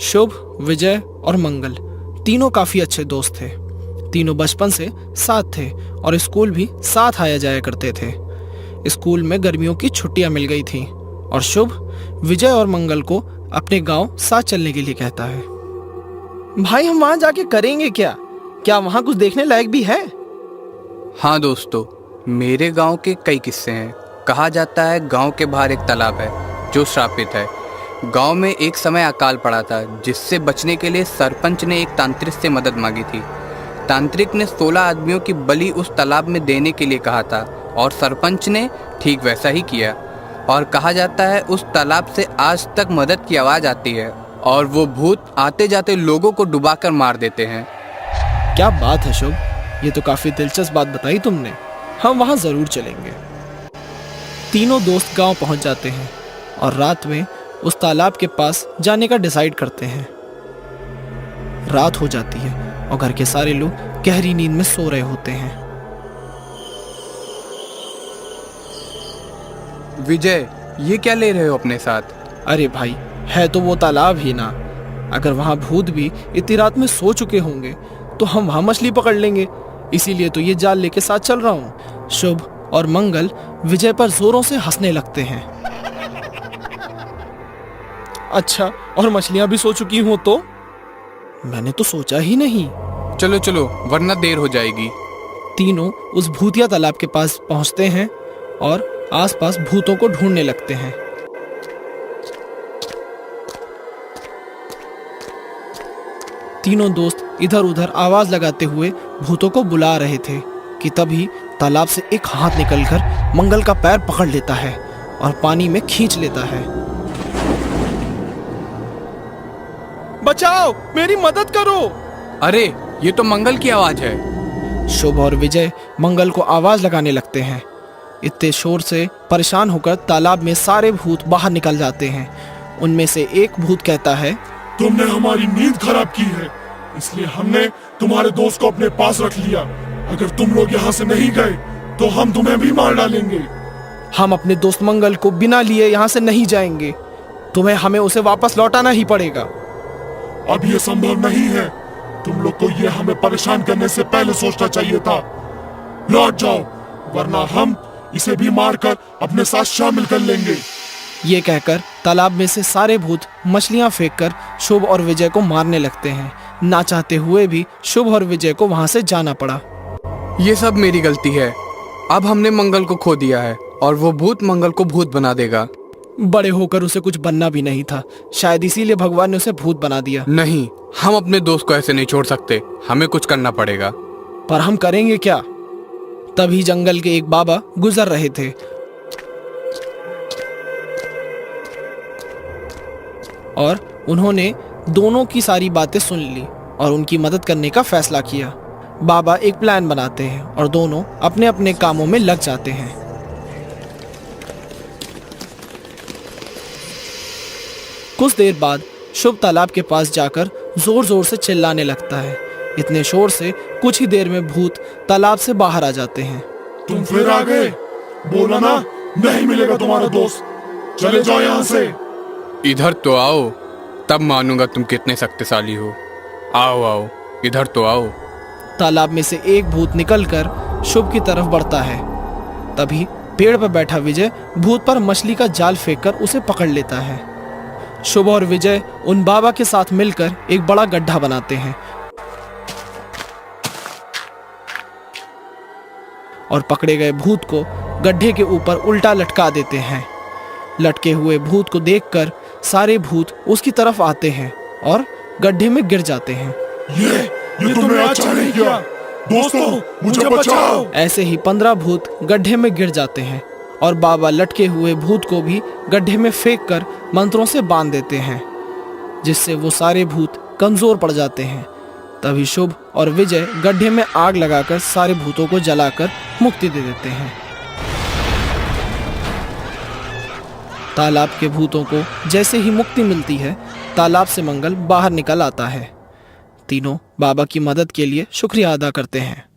शुभ, विजय और मंगल तीनों काफी अच्छे दोस्त थे। तीनों बचपन से साथ थे और स्कूल भी साथ आया जाया करते थे। स्कूल में गर्मियों की छुट्टियां मिल गई थीं और शुभ विजय और मंगल को अपने गांव साथ चलने के लिए कहता है। भाई, हम वहां जाके करेंगे क्या? क्या वहां कुछ देखने लायक भी है? हाँ दोस्तों, मेरे गांव के कई किस्से हैं। कहा जाता है गांव के बाहर एक तालाब है जो श्रापित है। गांव में एक समय अकाल पड़ा था, जिससे बचने के लिए सरपंच ने एक तांत्रिक से मदद मांगी थी। तांत्रिक ने 16 आदमियों की बलि उस तालाब में देने के लिए कहा था और सरपंच ने ठीक वैसा ही किया। और कहा जाता है उस तालाब से आज तक मदद की आवाज़ आती है और वो भूत आते जाते लोगों को डुबाकर मार देते हैं। क्या बात है शुभ, ये तो काफी दिलचस्प बात बताई तुमने। हम वहां जरूर चलेंगे। तीनों दोस्त गांव पहुंच जाते हैं और रात में उस तालाब के पास जाने का डिसाइड करते हैं। रात हो जाती है और घर के सारे लोग गहरी नींद में सो रहे होते हैं। विजय, ये क्या ले रहे हो अपने साथ? अरे भाई, है तो वो तालाब ही ना। अगर वहां भूत भी इतनी रात में सो चुके होंगे तो हम वहां मछली पकड़ लेंगे। इसीलिए तो ये जाल लेके साथ चल रहा हूँ। शुभ और मंगल विजय पर जोरों से हंसने लगते हैं। अच्छा, और मछलियां भी सो चुकी हो तो? मैंने तो सोचा ही नहीं। चलो चलो, वरना देर हो जाएगी। तीनों उस भूतिया तालाब के पास पहुंचते हैं और आसपास भूतों को ढूंढने लगते हैं। तीनों दोस्त इधर उधर आवाज लगाते हुए भूतों को बुला रहे थे कि तभी तालाब से एक हाथ निकलकर मंगल का पैर पकड़ लेता है और पानी में खींच लेता है। बचाओ, मेरी मदद करो। अरे, ये तो मंगल की आवाज है। शुभ और विजय मंगल को आवाज लगाने लगते हैं। इतने शोर से परेशान होकर तालाब में सारे भूत बाहर निकल जाते हैं। उनमें से एक भूत कहता है, तुमने हमारी नींद खराब की है, इसलिए हमने तुम्हारे दोस्त को अपने पास रख लिया। अगर तुम लोग यहाँ से नहीं गए तो हम तुम्हें भी मार डालेंगे। हम अपने दोस्त मंगल को बिना लिए यहाँ से नहीं जाएंगे। तुम्हें हमें उसे वापस लौटाना ही पड़ेगा। अब ये संभव नहीं है। तुम लोग को ये हमें परेशान करने से पहले सोचना चाहिए था। लौट जाओ, वरना हम इसे भी मारकर अपने साथ शामिल कर लेंगे। ये कहकर तालाब में से सारे भूत मछलियां फेंककर शुभ और विजय को मारने लगते हैं। ना चाहते हुए भी शुभ और विजय को वहां से जाना पड़ा। ये सब मेरी गलती है। अब हमने मंगल को खो दिया है और वो भूत मंगल को भूत बना देगा। बड़े होकर उसे कुछ बनना भी नहीं था, शायद इसीलिए भगवान ने उसे भूत बना दिया। नहीं, हम अपने दोस्त को ऐसे नहीं छोड़ सकते। हमें कुछ करना पड़ेगा। पर हम करेंगे क्या? तभी जंगल के एक बाबा गुजर रहे थे और उन्होंने दोनों की सारी बातें सुन ली और उनकी मदद करने का फैसला किया। बाबा एक प्लान बनाते हैं और दोनों अपने अपने कामों में लग जाते हैं। कुछ देर बाद शुभ तालाब के पास जाकर जोर जोर से चिल्लाने लगता है। इतने शोर से कुछ ही देर में भूत तालाब से बाहर आ जाते हैं। तुम फिर आ गए? बोला ना, नहीं मिलेगा तुम्हारा दोस्त। चले जाओ यहाँ से। इधर तो आओ, तब मानूंगा तुम कितने शक्तिशाली हो। आओ आओ, इधर तो आओ। तालाब में से एक भूत निकलकर शुभ की तरफ बढ़ता है। तभी पेड़ पर बैठा विजय भूत पर मछली का जाल फेंककर उसे पकड़ लेता है। शुभ और विजय उन बाबा के साथ मिलकर एक बड़ा गड्ढा बनाते हैं और पकड़े गए भूत को गड्ढे के ऊपर उल्टा लटका देते हैं। लटके हुए भूत को देखकर सारे भूत उसकी तरफ आते हैं और गड्ढे में गिर जाते हैं। ये तुमने अच्छा नहीं किया। दोस्तों, मुझे बचाओ। ऐसे ही 15 भूत गड्ढे में गिर जाते हैं और बाबा लटके हुए भूत को भी गड्ढे में फेंककर मंत्रों से बांध देते हैं, जिससे वो सारे भूत कमजोर पड़ जाते हैं। तभी शुभ और विजय गड्ढे में आग लगाकर सारे भूतों को जलाकर मुक्ति दे देते हैं। तालाब के भूतों को जैसे ही मुक्ति मिलती है, तालाब से मंगल बाहर निकल आता है। तीनों बाबा की मदद के लिए शुक्रिया अदा करते हैं।